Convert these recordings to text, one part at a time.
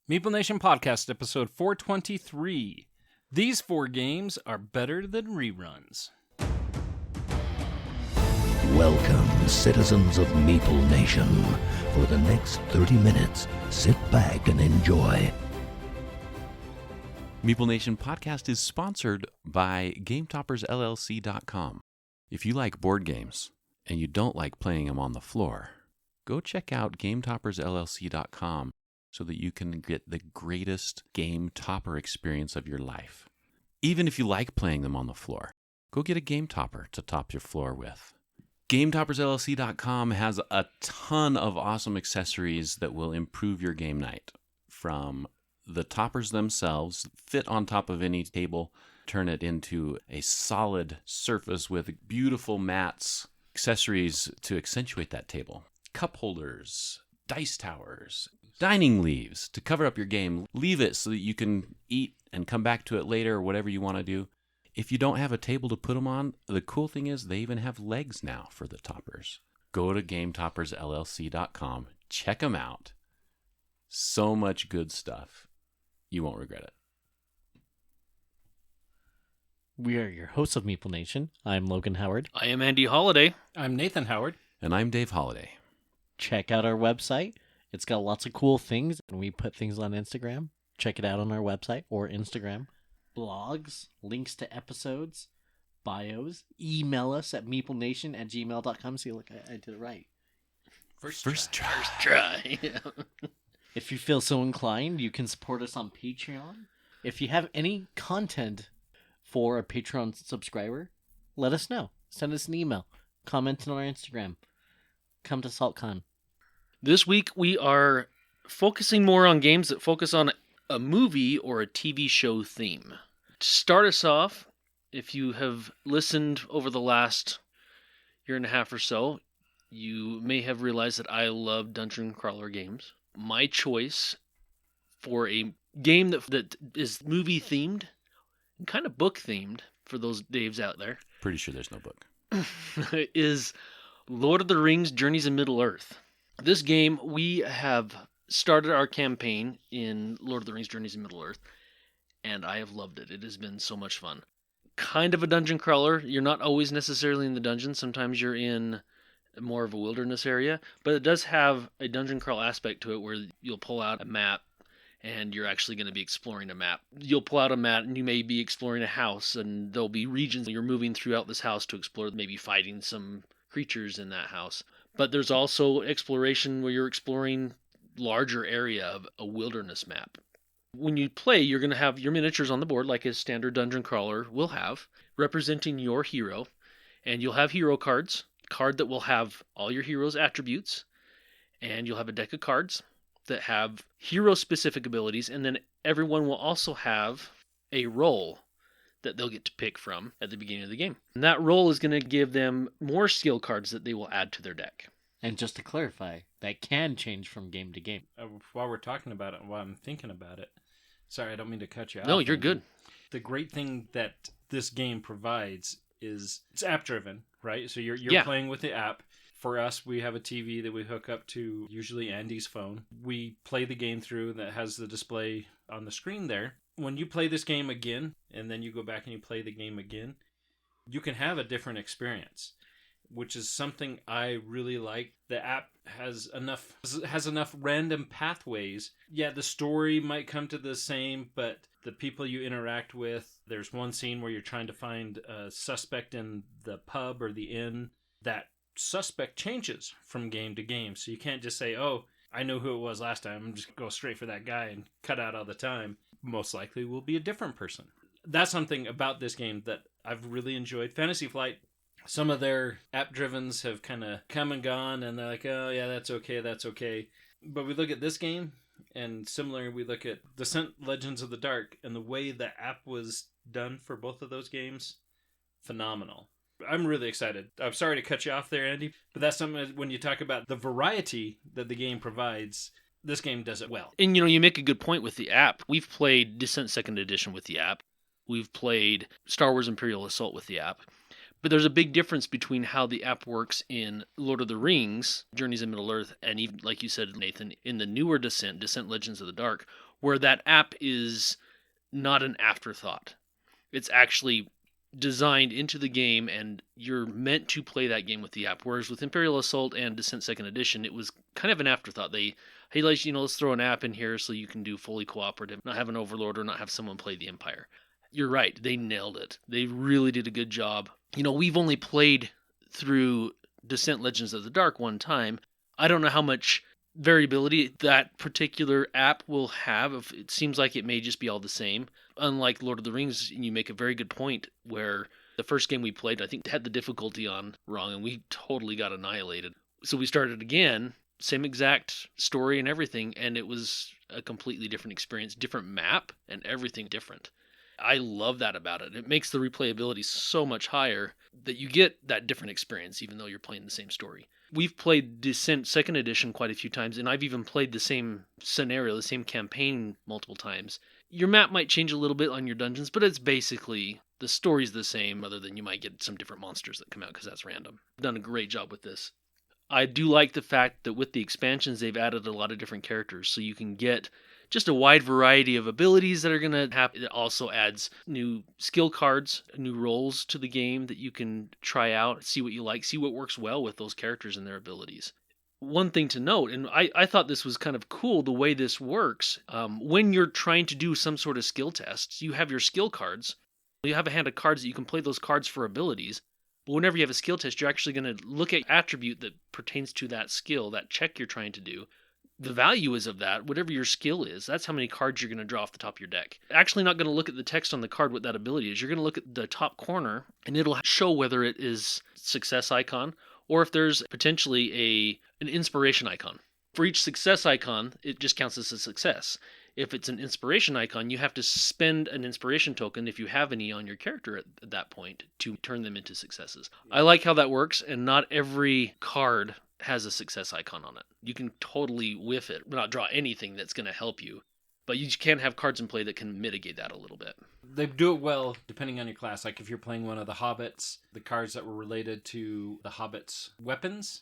Meeple Nation Podcast, episode 423. These 4 games are better than reruns. Welcome, citizens of Meeple Nation. For the next 30 minutes, sit back and enjoy. Meeple Nation Podcast is sponsored by GameToppersLLC.com. If you like board games and you don't like playing them on the floor, go check out GameToppersLLC.com so that you can get the greatest game topper experience of your life. Even if you like playing them on the floor, go get a game topper to top your floor with. GameToppersLLC.com has a ton of awesome accessories that will improve your game night. From the toppers themselves, fit on top of any table, turn it into a solid surface with beautiful mats, accessories to accentuate that table, cup holders, dice towers, dining leaves to cover up your game. Leave it so that you can eat and come back to it later or whatever you want to do. If you don't have a table to put them on, the cool thing is they even have legs now for the toppers. Go to GameToppersLLC.com. Check them out. So much good stuff. You won't regret it. We are your hosts of Meeple Nation. I'm Logan Howard. I am Andy Holiday. I'm Nathan Howard. And I'm Dave Holiday. Check out our website. It's got lots of cool things, and we put things on Instagram. Check it out on our website or Instagram. Blogs, links to episodes, bios. Email us at meeplenation@gmail.com. See, look, I did it right. First try. First try. If you feel so inclined, you can support us on Patreon. If you have any content for a Patreon subscriber, let us know. Send us an email. Comment on our Instagram. Come to SaltCon. This week we are focusing more on games that focus on a movie or a TV show theme. To start us off, if you have listened over the last year and a half or so, you may have realized that I love dungeon crawler games. My choice for a game that is movie themed and kind of book themed, for those Daves out there, Pretty sure there's no book. is Lord of the Rings Journeys in Middle-earth. This game, we have started our campaign in Lord of the Rings Journeys in Middle-earth, and I have loved it. It has been so much fun. Kind of a dungeon crawler. You're not always necessarily in the dungeon. Sometimes you're in more of a wilderness area, but it does have a dungeon crawl aspect to it where you'll pull out a map and you're actually going to be exploring a map. You'll pull out a map and you may be exploring a house, and there'll be regions you're moving throughout this house to explore, maybe fighting some creatures in that house. But there's also exploration where you're exploring larger area of a wilderness map. When you play, you're going to have your miniatures on the board like a standard dungeon crawler will have, representing your hero. And you'll have hero cards, card that will have all your hero's attributes. And you'll have a deck of cards that have hero-specific abilities. And then everyone will also have a role that they'll get to pick from at the beginning of the game. And that role is going to give them more skill cards that they will add to their deck. And just to clarify, that can change from game to game. While we're talking about it, while I'm thinking about it, sorry, I don't mean to cut you off. No, you're good. The great thing that this game provides is it's app-driven, right? So you're playing with the app. For us, we have a TV that we hook up to, usually Andy's phone. We play the game through, that has the display on the screen there. When you play this game again, and then you go back and you play the game again, you can have a different experience, which is something I really like. The app has enough random pathways. Yeah, the story might come to the same, but the people you interact with, there's one scene where you're trying to find a suspect in the pub or the inn. That suspect changes from game to game, so you can't just say, oh, I know who it was last time, I'm just go straight for that guy and cut out all the time. Most likely will be a different person. That's something about this game that I've really enjoyed. Fantasy Flight, some of their app-drivens have kind of come and gone, and they're like, oh yeah, that's okay. But we look at this game, and similar, we look at Descent Legends of the Dark, and the way the app was done for both of those games, phenomenal. I'm really excited. I'm sorry to cut you off there, Andy, but that's something when you talk about the variety that the game provides, this game does it well. And you make a good point with the app. We've played Descent 2nd Edition with the app. We've played Star Wars Imperial Assault with the app. But there's a big difference between how the app works in Lord of the Rings, Journeys in Middle-earth, and even, like you said, Nathan, in the newer Descent Legends of the Dark, where that app is not an afterthought. It's actually designed into the game, and you're meant to play that game with the app. Whereas with Imperial Assault and Descent 2nd Edition, it was kind of an afterthought. Hey, let's throw an app in here so you can do fully cooperative, not have an overlord or not have someone play the Empire. You're right. They nailed it. They really did a good job. We've only played through Descent Legends of the Dark one time. I don't know how much variability that particular app will have. It seems like it may just be all the same. Unlike Lord of the Rings, you make a very good point where the first game we played, I think, had the difficulty on wrong, and we totally got annihilated. So we started again, same exact story and everything, and it was a completely different experience, different map, and everything different. I love that about it. It makes the replayability so much higher that you get that different experience, even though you're playing the same story. We've played Descent 2nd Edition quite a few times, and I've even played the same scenario, the same campaign multiple times. Your map might change a little bit on your dungeons, but it's basically, the story's the same, other than you might get some different monsters that come out, because that's random. Done a great job with this. I do like the fact that with the expansions, they've added a lot of different characters, so you can get just a wide variety of abilities that are going to happen. It also adds new skill cards, new roles to the game that you can try out, see what you like, see what works well with those characters and their abilities. One thing to note, and I thought this was kind of cool the way this works, when you're trying to do some sort of skill test, you have your skill cards. You have a hand of cards that you can play those cards for abilities. But whenever you have a skill test, you're actually going to look at attribute that pertains to that skill, that check you're trying to do. The value is of that, whatever your skill is, that's how many cards you're going to draw off the top of your deck. Actually not going to look at the text on the card what that ability is. You're going to look at the top corner, and it'll show whether it is success icon or if there's potentially an inspiration icon. For each success icon, it just counts as a success. If it's an inspiration icon, you have to spend an inspiration token, if you have any on your character at that point, to turn them into successes. I like how that works, and not every card has a success icon on it. You can totally whiff it, not draw anything that's going to help you, but you can have cards in play that can mitigate that a little bit. They do it well depending on your class. Like if you're playing one of the Hobbits, the cards that were related to the Hobbits' weapons,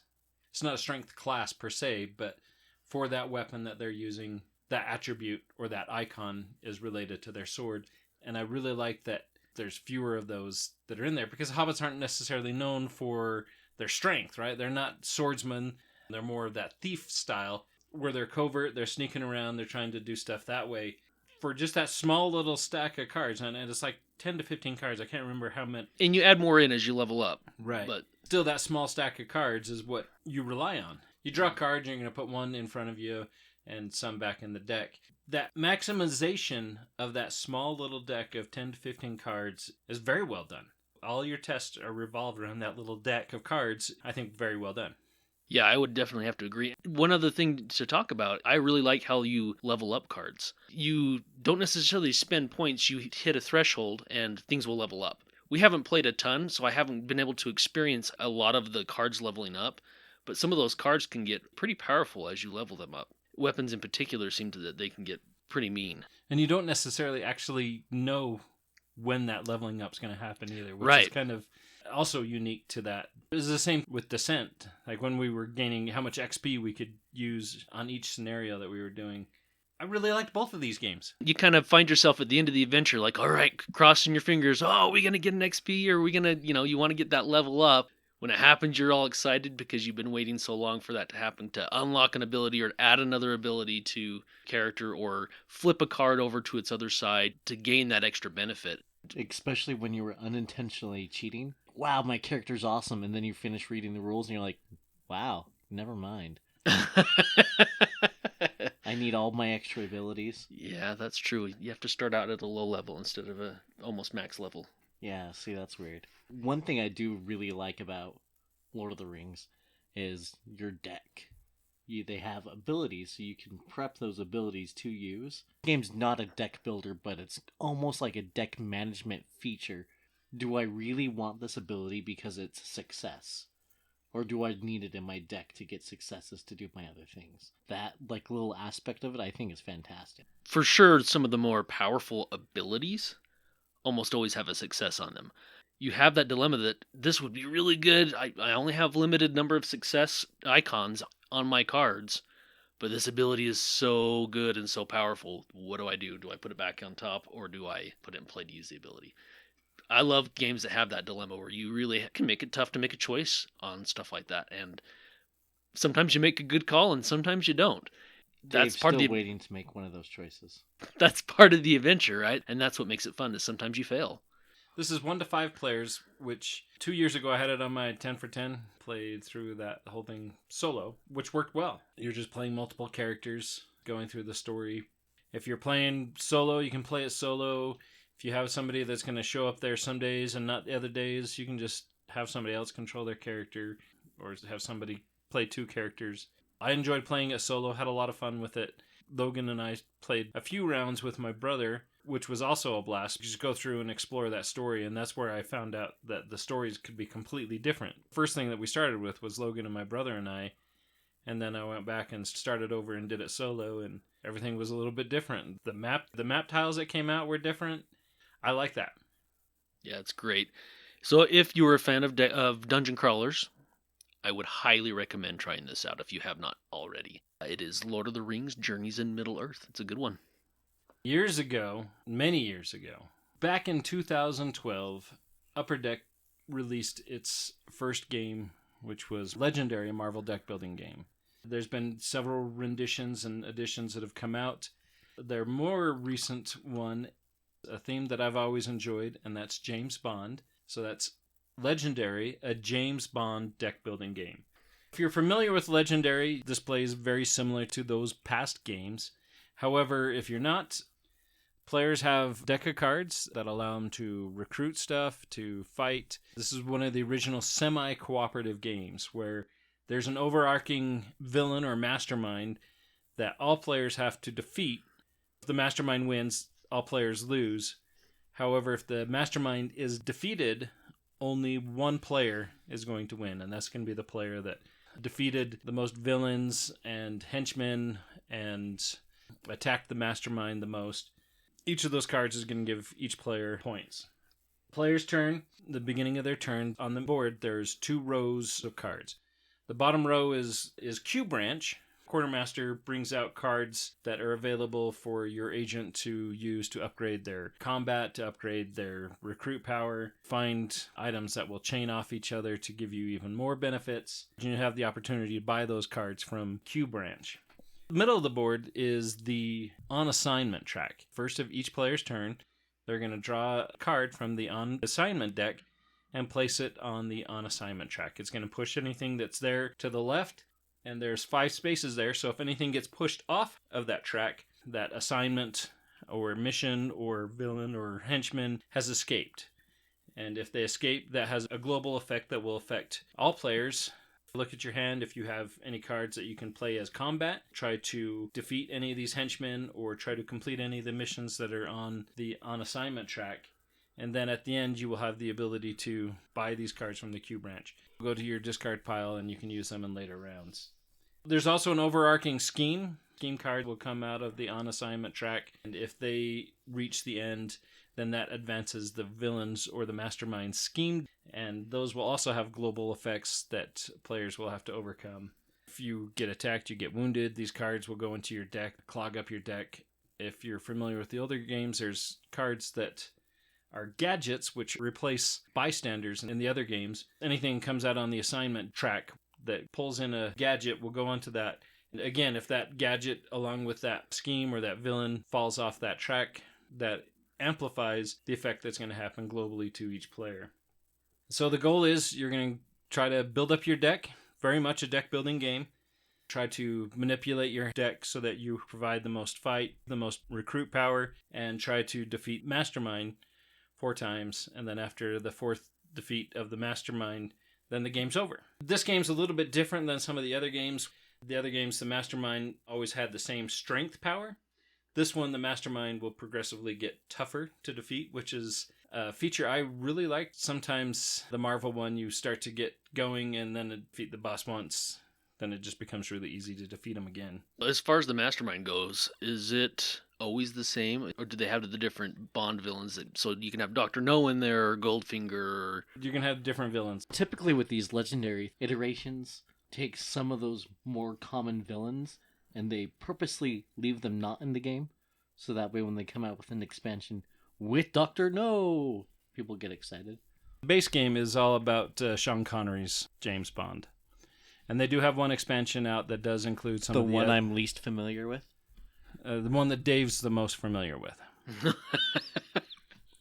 it's not a strength class per se, but for that weapon that they're using, that attribute or that icon is related to their sword. And I really like that there's fewer of those that are in there, because Hobbits aren't necessarily known for their strength, right? They're not swordsmen. They're more of that thief style, where they're covert, they're sneaking around, they're trying to do stuff that way. For just that small little stack of cards, and it's like 10 to 15 cards, I can't remember how many. And you add more in as you level up. Right. But still, that small stack of cards is what you rely on. You draw cards, you're going to put one in front of you and some back in the deck. That maximization of that small little deck of 10 to 15 cards is very well done. All your tests are revolved around that little deck of cards. I think very well done. Yeah, I would definitely have to agree. One other thing to talk about, I really like how you level up cards. You don't necessarily spend points, you hit a threshold and things will level up. We haven't played a ton, so I haven't been able to experience a lot of the cards leveling up, but some of those cards can get pretty powerful as you level them up. Weapons in particular seem to that they can get pretty mean. And you don't necessarily actually know when that leveling up is going to happen either, which right. is kind of also unique to that. It was the same with Descent, like when we were gaining how much XP we could use on each scenario that we were doing. I really liked both of these games. You kind of find yourself at the end of the adventure like, all right, crossing your fingers, oh, are we going to get an XP, or are we going to, you want to get that level up. When it happens, you're all excited because you've been waiting so long for that to happen, to unlock an ability or add another ability to character or flip a card over to its other side to gain that extra benefit. Especially when you were unintentionally cheating. Wow, my character's awesome. And then you finish reading the rules and you're like, wow, never mind. I need all my extra abilities. Yeah, that's true. You have to start out at a low level instead of a almost max level. Yeah, see, that's weird. One thing I do really like about Lord of the Rings is your deck. They have abilities, so you can prep those abilities to use. The game's not a deck builder, but it's almost like a deck management feature. Do I really want this ability because it's a success? Or do I need it in my deck to get successes to do my other things? That little aspect of it I think is fantastic. For sure, some of the more powerful abilities almost always have a success on them. you have that dilemma that this would be really good. I only have limited number of success icons on my cards, but this ability is so good and so powerful. What do I do? Do I put it back on top, or do I put it in play to use the ability? I love games that have that dilemma where you really can make it tough to make a choice on stuff like that, and sometimes you make a good call and sometimes you don't. Dave's still waiting to make one of those choices. That's part of the adventure, right? And that's what makes it fun, is sometimes you fail. This is 1 to 5 players, which 2 years ago I had it on my 10 for 10. Played through that whole thing solo, which worked well. You're just playing multiple characters, going through the story. If you're playing solo, you can play it solo. If you have somebody that's going to show up there some days and not the other days, you can just have somebody else control their character, or have somebody play 2 characters. I enjoyed playing it solo, had a lot of fun with it. Logan and I played a few rounds with my brother, which was also a blast. You just go through and explore that story, and that's where I found out that the stories could be completely different. First thing that we started with was Logan and my brother and I, and then I went back and started over and did it solo, and everything was a little bit different. The map tiles that came out were different. I like that. Yeah, it's great. So if you were a fan of dungeon crawlers, I would highly recommend trying this out if you have not already. It is Lord of the Rings Journeys in Middle-earth. It's a good one. Years ago, many years ago, back in 2012, Upper Deck released its first game, which was Legendary, a Marvel deck building game. There's been several renditions and editions that have come out. Their more recent one, a theme that I've always enjoyed, and that's James Bond. So that's Legendary, a James Bond deck building game. If you're familiar with Legendary, this plays very similar to those past games. However, if you're not, players have deck of cards that allow them to recruit stuff, to fight. This is one of the original semi-cooperative games where there's an overarching villain or mastermind that all players have to defeat. If the mastermind wins, all players lose. However, if the mastermind is defeated, only one player is going to win, and that's going to be the player that defeated the most villains and henchmen and attacked the mastermind the most. Each of those cards is going to give each player points. Player's turn, the beginning of their turn, on the board there's 2 rows of cards. The bottom row is Q branch. Quartermaster brings out cards that are available for your agent to use to upgrade their combat, to upgrade their recruit power, find items that will chain off each other to give you even more benefits. You have the opportunity to buy those cards from Q branch. The middle of the board is the on assignment track. First of each player's turn, they're going to draw a card from the on assignment deck and place it on the on assignment track. It's going to push anything that's there to the left, and there's 5 spaces there, so if anything gets pushed off of that track, that assignment or mission or villain or henchman has escaped. And if they escape, that has a global effect that will affect all players. Look at your hand. If you have any cards that you can play as combat, try to defeat any of these henchmen or try to complete any of the missions that are on the on assignment track. And then at the end, you will have the ability to buy these cards from the Q branch. Go to your discard pile and you can use them in later rounds. There's also an overarching scheme. Scheme card will come out of the on assignment track, and if they reach the end, then that advances the villains or the mastermind scheme, and those will also have global effects that players will have to overcome. If you get attacked, you get wounded. These cards will go into your deck, clog up your deck. If you're familiar with the older games, there's cards that are gadgets, which replace bystanders in the other games. Anything comes out on the assignment track that pulls in a gadget will go onto that. And again, if that gadget, along with that scheme or that villain, falls off that track, that amplifies the effect that's going to happen globally to each player. So the goal is you're going to try to build up your deck, very much a deck building game. Try to manipulate your deck so that you provide the most fight, the most recruit power, and try to defeat Mastermind 4 times, and then after the 4th defeat of the Mastermind, then the game's over. This game's a little bit different than some of the other games. The other games, the Mastermind always had the same strength power. This one, the Mastermind will progressively get tougher to defeat, which is a feature I really liked. Sometimes the Marvel one, you start to get going and then defeat the boss once, then it just becomes really easy to defeat him again. As far as the Mastermind goes, is it always the same, or do they have the different Bond villains? So you can have Dr. No in there, or Goldfinger, or... You can have different villains. Typically with these legendary iterations, take some of those more common villains, and they purposely leave them not in the game, so that way when they come out with an expansion with Dr. No, people get excited. The base game is all about Sean Connery's James Bond. And they do have one expansion out that does include some of the... The one I'm least familiar with? The one that Dave's the most familiar with.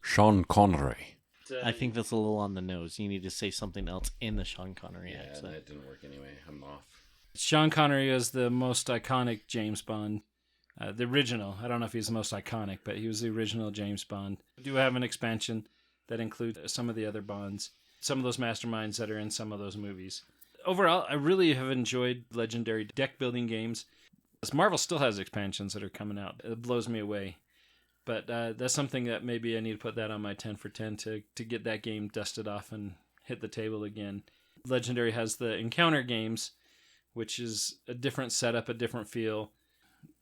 Sean Connery. I think that's a little on the nose. You need to say something else in the Sean Connery accent. That didn't work anyway. I'm off. Sean Connery is the most iconic James Bond. The original. I don't know if he's the most iconic, but he was the original James Bond. We do have an expansion that includes some of the other Bonds, some of those masterminds that are in some of those movies. Overall, I really have enjoyed legendary deck building games. Marvel still has expansions that are coming out. It blows me away. But that's something that maybe I need to put that on my 10 for 10 to get that game dusted off and hit the table again. Legendary has the Encounter games, which is a different setup, a different feel.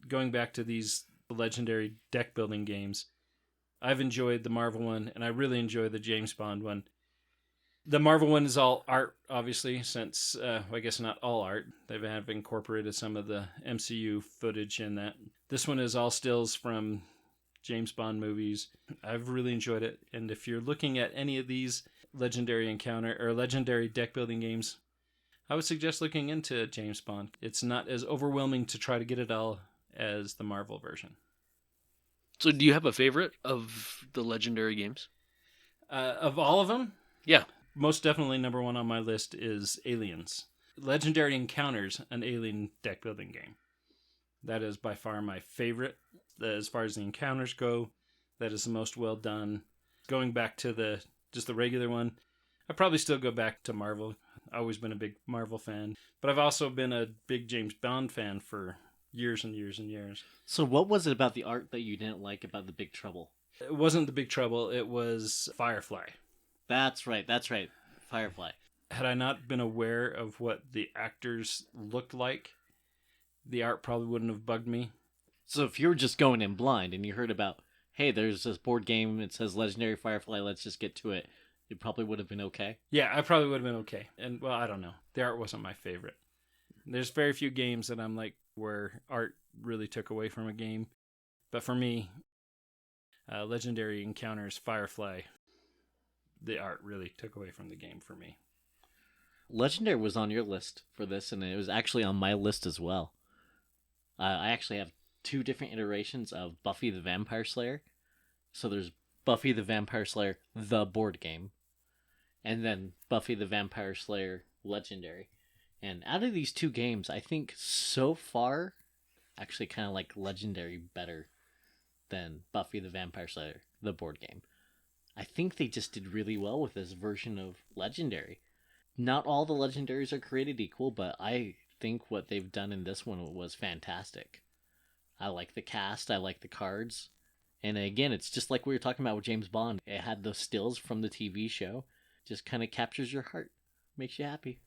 Going back to these legendary deck building games, I've enjoyed the Marvel one, and I really enjoy the James Bond one. The Marvel one is all art, obviously, since, I guess not all art. They have incorporated some of the MCU footage in that. This one is all stills from James Bond movies. I've really enjoyed it. And if you're looking at any of these legendary encounter or legendary deck building games, I would suggest looking into James Bond. It's not as overwhelming to try to get it all as the Marvel version. So do you have a favorite of the legendary games? Of all of them? Yeah. Most definitely number one on my list is Aliens. Legendary Encounters, an alien deck building game. That is by far my favorite. As far as the encounters go, that is the most well done. Going back to the regular one, I'd probably still go back to Marvel. I've always been a big Marvel fan. But I've also been a big James Bond fan for years and years and years. So what was it about the art that you didn't like about The Big Trouble? It wasn't The Big Trouble, it was Firefly. That's right. Firefly. Had I not been aware of what the actors looked like, the art probably wouldn't have bugged me. So if you were just going in blind and you heard about, hey, there's this board game, it says Legendary Firefly, let's just get to it, it probably would have been okay? Yeah, I probably would have been okay. And, well, I don't know. The art wasn't my favorite. There's very few games that I'm like, where art really took away from a game. But for me, Legendary Encounters Firefly, the art really took away from the game for me. Legendary was on your list for this, and it was actually on my list as well. I actually have 2 different iterations of Buffy the Vampire Slayer. So there's Buffy the Vampire Slayer, the board game, and then Buffy the Vampire Slayer Legendary. And out of these 2 games, I think so far, actually kind of like Legendary better than Buffy the Vampire Slayer, the board game. I think they just did really well with this version of Legendary. Not all the Legendaries are created equal, but I think what they've done in this one was fantastic. I like the cast, I like the cards. And again, it's just like we were talking about with James Bond. It had those stills from the TV show. Just kind of captures your heart. Makes you happy.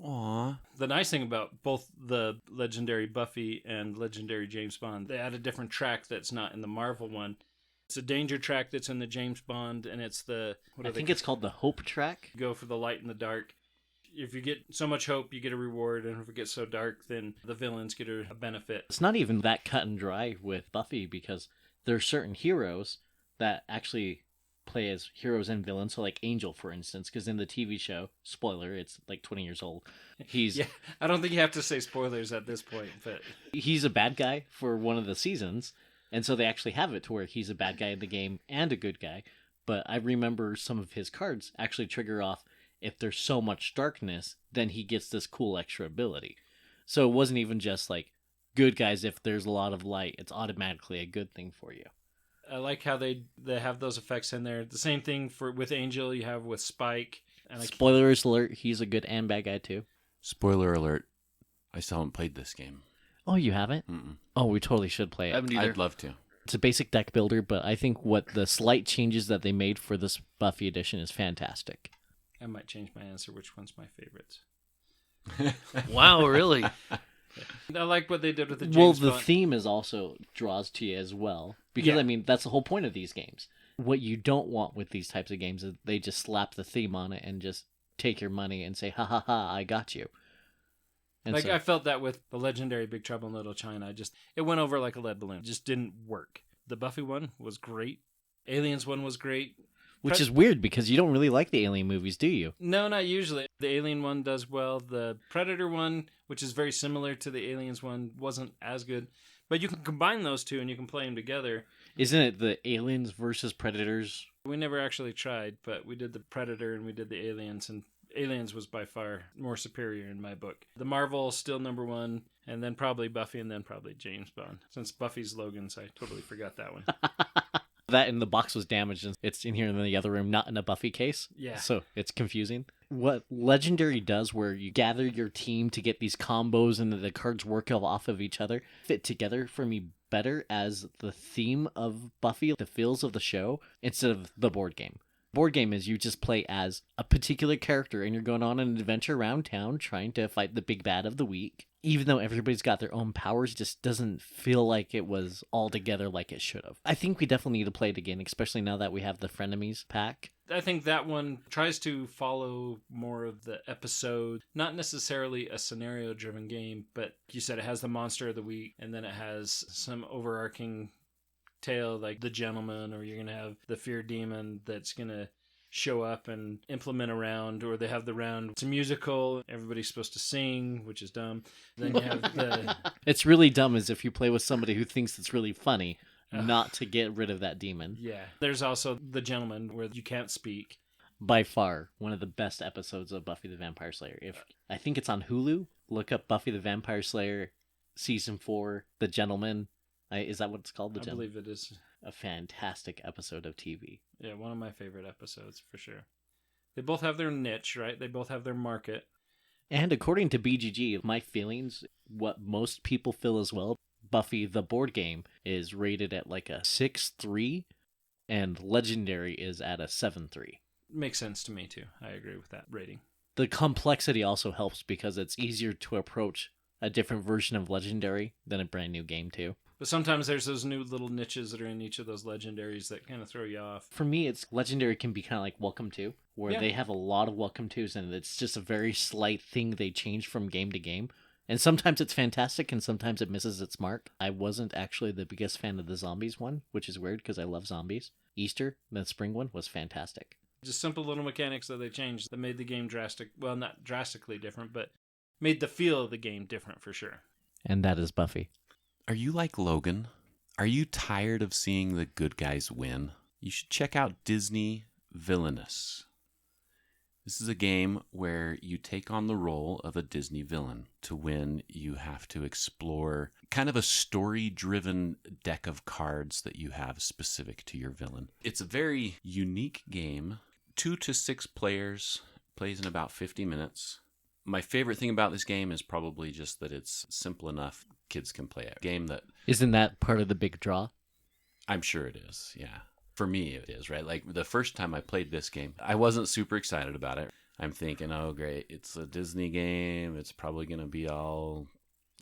Aww. The nice thing about both the Legendary Buffy and Legendary James Bond, they add a different track that's not in the Marvel one. It's a danger track that's in the James Bond, and it's the... I think it's called the Hope track. Go for the light and the dark. If you get so much hope, you get a reward, and if it gets so dark, then the villains get a benefit. It's not even that cut and dry with Buffy, because there are certain heroes that actually play as heroes and villains. So like Angel, for instance, because in the TV show, spoiler, it's like 20 years old. He's... Yeah, I don't think you have to say spoilers at this point, but... He's a bad guy for one of the seasons, and so they actually have it to where he's a bad guy in the game and a good guy. But I remember some of his cards actually trigger off, if there's so much darkness, then he gets this cool extra ability. So it wasn't even just like good guys, if there's a lot of light, it's automatically a good thing for you. I like how they have those effects in there. The same thing with Angel you have with Spike. And Spoilers alert, he's a good and bad guy too. Spoiler alert, I still haven't played this game. Oh, you haven't? Mm-mm. Oh, we totally should play it. I haven't either. I'd love to. It's a basic deck builder, but I think what the slight changes that they made for this Buffy edition is fantastic. I might change my answer. Which one's my favorite? Wow, really? I like what they did with the James Well, the Bond. theme is also draws to you as well. Because, Yeah. I mean, that's the whole point of these games. What you don't want with these types of games is they just slap the theme on it and just take your money and say, ha ha ha, I got you. And Like, so, I felt that with the legendary Big Trouble in Little China. It went over like a lead balloon. It just didn't work. The Buffy one was great. Aliens one was great. which is weird because you don't really like the Alien movies, do you? No, not usually. The Alien one does well. The Predator one, which is very similar to the Aliens one, wasn't as good. But you can combine those two and you can play them together. Isn't it the Aliens versus Predators? We never actually tried, but we did the Predator and we did the Aliens, and Aliens was by far more superior in my book. The Marvel still number one, and then probably Buffy, and then probably James Bond. Since Buffy's Logan's, I totally forgot that one. That and the box was damaged and it's in here in the other room, not in a Buffy case. Yeah. So it's confusing. What Legendary does, where you gather your team to get these combos and the cards work off of each other, fit together for me better as the theme of Buffy, the feels of the show, instead of the board game. Board game is you just play as a particular character and you're going on an adventure around town trying to fight the big bad of the week. Even though everybody's got their own powers, just doesn't feel like it was all together like it should have. I think we definitely need to play it again, especially now that we have the Frenemies pack. I think that one tries to follow more of the episode, not necessarily a scenario-driven game, but like you said, it has the monster of the week, and then it has some overarching tale like the gentleman, or you're going to have the fear demon that's going to show up and implement a round, or they have the round. It's a musical. Everybody's supposed to sing, which is dumb. Then you have the... It's really dumb as if you play with somebody who thinks it's really funny, not to get rid of that demon. Yeah. There's also the gentleman where you can't speak. By far, one of the best episodes of Buffy the Vampire Slayer. I think it's on Hulu. Look up Buffy the Vampire Slayer Season 4, The Gentleman. Is that what it's called? The I Gentleman? believe it is. A fantastic episode of TV. Yeah, one of my favorite episodes for sure. They both have their niche, right? They both have their market. And according to BGG, my feelings, what most people feel as well, Buffy the board game is rated at like a 6.3, and Legendary is at a 7.3. Makes sense to me too. I agree with that rating. The complexity also helps because it's easier to approach a different version of Legendary than a brand new game too. But sometimes there's those new little niches that are in each of those legendaries that kind of throw you off. For me, it's Legendary can be kind of like Welcome To, where they have a lot of Welcome Tos, and it's just a very slight thing they change from game to game. And sometimes it's fantastic, and sometimes it misses its mark. I wasn't actually the biggest fan of the zombies one, which is weird because I love zombies. Easter, the spring one, was fantastic. Just simple little mechanics that they changed that made the game not drastically different, but made the feel of the game different for sure. And that is Buffy. Are you like Logan? Are you tired of seeing the good guys win? You should check out Disney Villainous. This is a game where you take on the role of a Disney villain. To win, you have to explore kind of a story-driven deck of cards that you have specific to your villain. It's a very unique game. 2 to 6 players, plays in about 50 minutes. My favorite thing about this game is probably just that it's simple enough. Kids can play it. A game that... Isn't that part of the big draw? I'm sure it is, yeah. For me, it is, right? Like, the first time I played this game, I wasn't super excited about it. I'm thinking, oh, great, it's a Disney game. It's probably going to be all...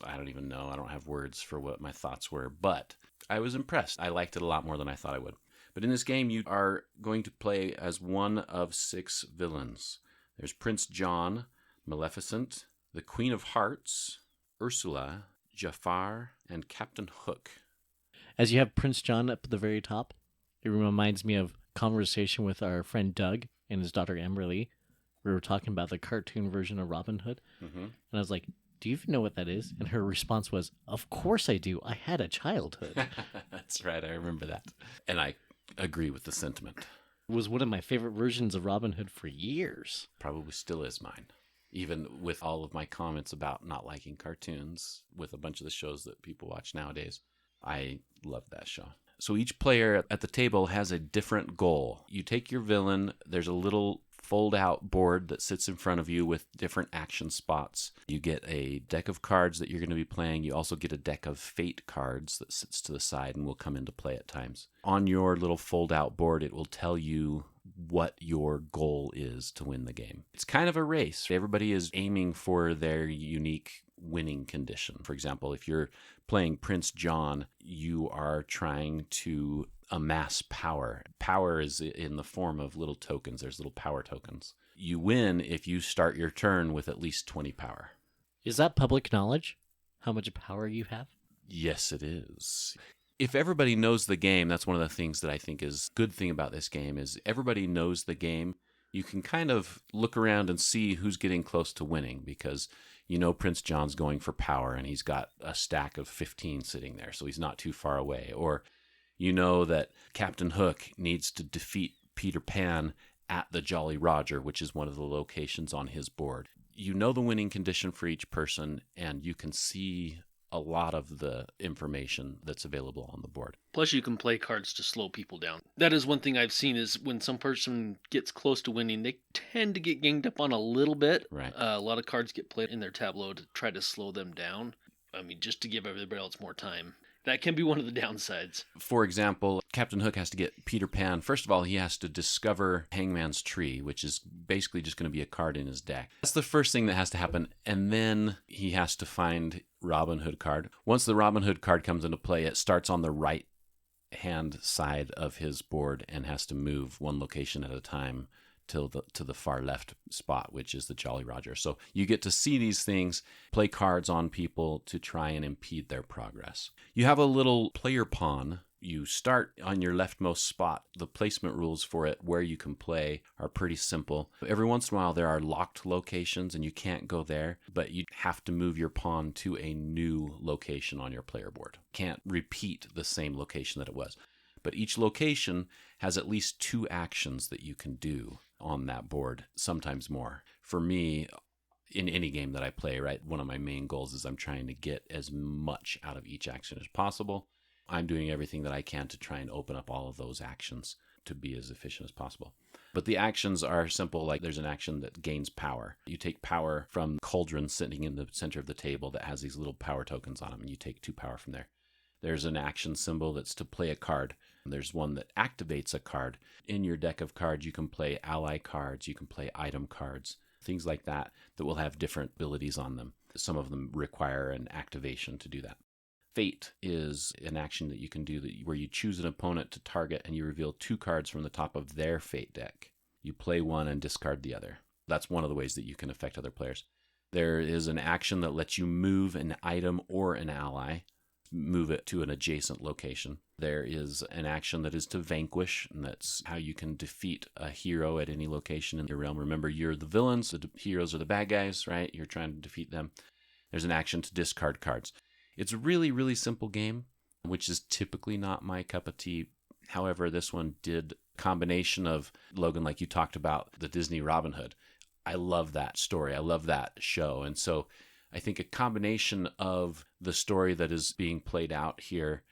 I don't even know. I don't have words for what my thoughts were. But I was impressed. I liked it a lot more than I thought I would. But in this game, you are going to play as one of 6 villains. There's Prince John, Maleficent, the Queen of Hearts, Ursula, Jafar, and Captain Hook. As you have Prince John up at the very top, it reminds me of a conversation with our friend Doug and his daughter Amberly. We were talking about the cartoon version of Robin Hood. Mm-hmm. And I was like, do you even know what that is? And her response was, of course I do. I had a childhood. That's right. I remember that. And I agree with the sentiment. It was one of my favorite versions of Robin Hood for years. Probably still is mine. Even with all of my comments about not liking cartoons, with a bunch of the shows that people watch nowadays, I love that show. So each player at the table has a different goal. You take your villain, there's a little fold-out board that sits in front of you with different action spots. You get a deck of cards that you're going to be playing. You also get a deck of fate cards that sits to the side and will come into play at times. On your little fold-out board, it will tell you what your goal is to win the game. It's kind of a race. Everybody is aiming for their unique winning condition. For example, if you're playing Prince John, you are trying to amass power. Power is in the form of little tokens. There's little power tokens. You win if you start your turn with at least 20 power. Is that public knowledge? How much power you have? Yes, it is. If everybody knows the game, that's one of the things that I think is good thing about this game is everybody knows the game. You can kind of look around and see who's getting close to winning because you know Prince John's going for power and he's got a stack of 15 sitting there, so he's not too far away. Or you know that Captain Hook needs to defeat Peter Pan at the Jolly Roger, which is one of the locations on his board. You know the winning condition for each person, and you can see a lot of the information that's available on the board. Plus, you can play cards to slow people down. That is one thing I've seen is when some person gets close to winning, they tend to get ganged up on a little bit. Right. A lot of cards get played in their tableau to try to slow them down. I mean, just to give everybody else more time. That can be one of the downsides. For example, Captain Hook has to get Peter Pan. First of all, he has to discover Hangman's Tree, which is basically just going to be a card in his deck. That's the first thing that has to happen. And then he has to find Robin Hood card. Once the Robin Hood card comes into play, it starts on the right hand side of his board and has to move one location at a time to the far left spot, which is the Jolly Roger. So you get to see these things, play cards on people to try and impede their progress. You have a little player pawn. You start on your leftmost spot. The placement rules for it, where you can play, are pretty simple. Every once in a while, there are locked locations, and you can't go there, but you have to move your pawn to a new location on your player board. Can't repeat the same location that it was. But each location has at least 2 actions that you can do on that board, sometimes more. For me, in any game that I play, right, one of my main goals is I'm trying to get as much out of each action as possible. I'm doing everything that I can to try and open up all of those actions to be as efficient as possible. But the actions are simple, like there's an action that gains power. You take power from cauldron sitting in the center of the table that has these little power tokens on them, and you take 2 power from there. There's an action symbol that's to play a card. There's one that activates a card. In your deck of cards, you can play ally cards, you can play item cards, things like that will have different abilities on them. Some of them require an activation to do that. Fate is an action that you can do where you choose an opponent to target and you reveal 2 cards from the top of their Fate deck. You play one and discard the other. That's one of the ways that you can affect other players. There is an action that lets you move an item or an ally, move it to an adjacent location. There is an action that is to vanquish, and that's how you can defeat a hero at any location in your realm. Remember, you're the villains, the heroes are the bad guys, right? You're trying to defeat them. There's an action to discard cards. It's a really, really simple game, which is typically not my cup of tea. However, this one did a combination of, Logan, like you talked about, the Disney Robin Hood. I love that story. I love that show. And so I think a combination of the story that is being played out here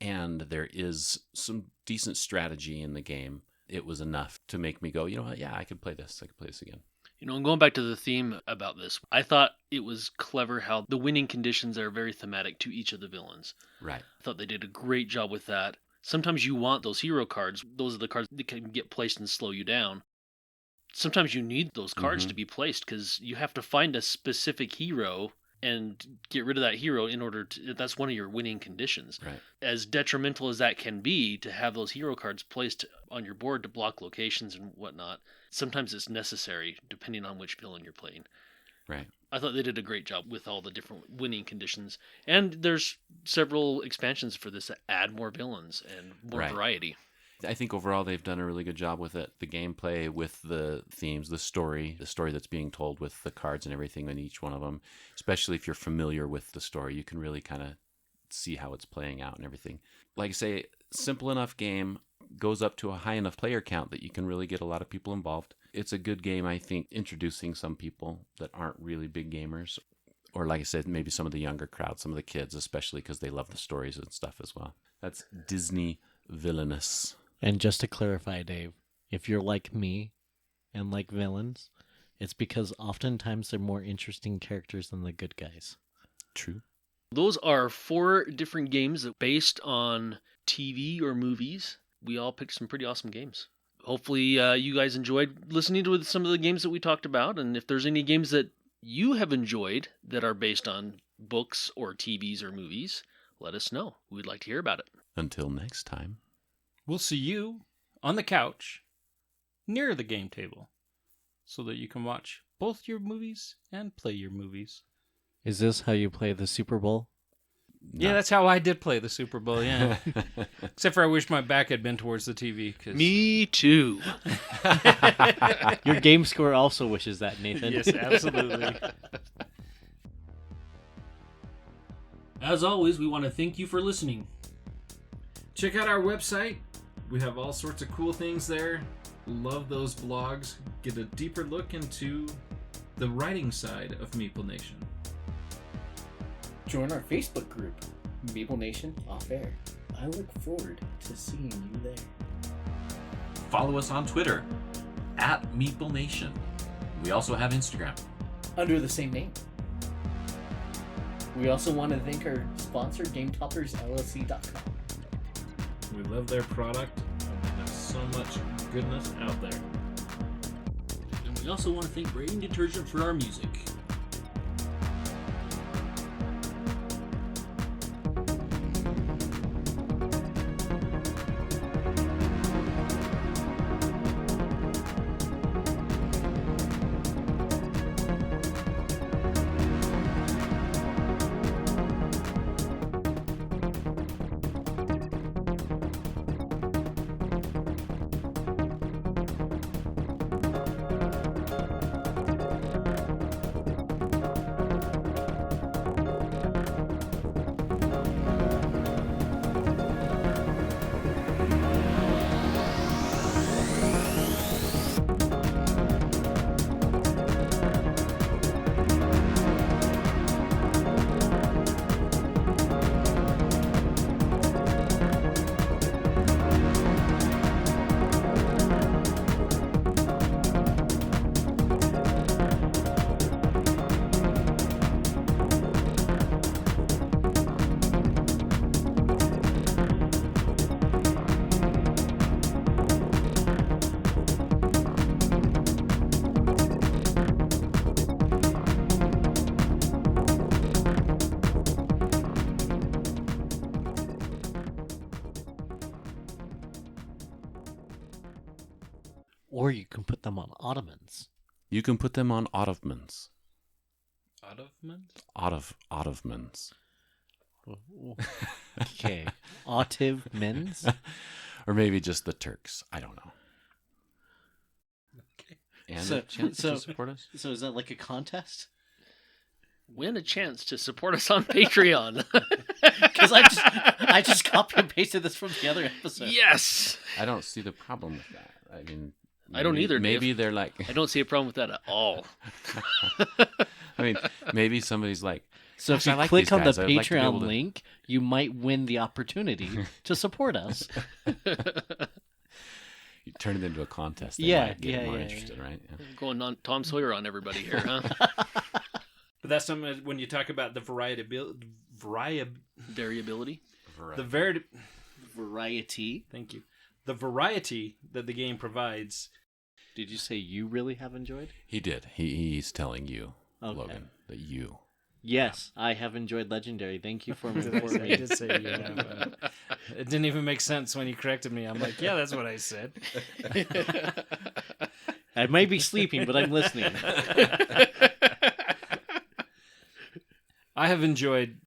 and there is some decent strategy in the game, it was enough to make me go, you know what, yeah, I could play this. I could play this again. You know, and going back to the theme about this, I thought it was clever how the winning conditions are very thematic to each of the villains. Right. I thought they did a great job with that. Sometimes you want those hero cards. Those are the cards that can get placed and slow you down. Sometimes you need those cards to be placed because you have to find a specific hero and get rid of that hero in order to, that's one of your winning conditions. Right. As detrimental as that can be to have those hero cards placed on your board to block locations and whatnot, sometimes it's necessary depending on which villain you're playing. Right. I thought they did a great job with all the different winning conditions. And there's several expansions for this that add more villains and more variety. I think overall they've done a really good job with it. The gameplay with the themes, the story that's being told with the cards and everything in each one of them, especially if you're familiar with the story, you can really kind of see how it's playing out and everything. Like I say, simple enough game, goes up to a high enough player count that you can really get a lot of people involved. It's a good game, I think, introducing some people that aren't really big gamers. Or like I said, maybe some of the younger crowd, some of the kids, especially because they love the stories and stuff as well. That's Disney Villainous. And just to clarify, Dave, if you're like me and like villains, it's because oftentimes they're more interesting characters than the good guys. True. Those are 4 different games based on TV or movies. We all picked some pretty awesome games. Hopefully you guys enjoyed listening to some of the games that we talked about. And if there's any games that you have enjoyed that are based on books or TVs or movies, let us know. We'd like to hear about it. Until next time. We'll see you on the couch near the game table so that you can watch both your movies and play your movies. Is this how you play the Super Bowl? Yeah, that's how I did play the Super Bowl, yeah. Except for I wish my back had been towards the TV. Me too. Your game score also wishes that, Nathan. Yes, absolutely. As always, we want to thank you for listening. Check out our website. We have all sorts of cool things there. Love those blogs. Get a deeper look into the writing side of Meeple Nation. Join our Facebook group, Meeple Nation Off Air. I look forward to seeing you there. Follow us on Twitter, @Meeple Nation. We also have Instagram. Under the same name. We also want to thank our sponsor, GameToppersLLC.com. We love their product. There's so much goodness out there. And we also want to thank Rating Detergent for our music. Or you can put them on ottomans. You can put them on ottomans. Ottomans? Ottomans. Okay. Ottomans? Or maybe just the Turks. I don't know. Okay. And So- a chance so- to support us? So is that like a contest? Win a chance to support us on Patreon. Because I just copy and pasted this from the other episode. Yes. I don't see the problem with that. I mean, I don't either, Maybe Dave. they're like, I don't see a problem with that at all. I mean, maybe somebody's like, So if "Gosh, you I like click these on the guys. I'd like to be able Patreon to-" link, you might win the opportunity to support us. You turn it into a contest. They Yeah, might get yeah, more yeah, interested, right? Yeah. Going on Tom Sawyer on everybody here, huh? But that's something when you talk about the variability. Variability. Variety. Thank you. The variety that the game provides. Did you say you really have enjoyed? He did. He's telling you, Okay. Logan, that you. Yes, I have enjoyed Legendary. Thank you for I informing me. did say you have. It didn't even make sense when you corrected me. I'm like, yeah, that's what I said. I may be sleeping, but I'm listening. I have enjoyed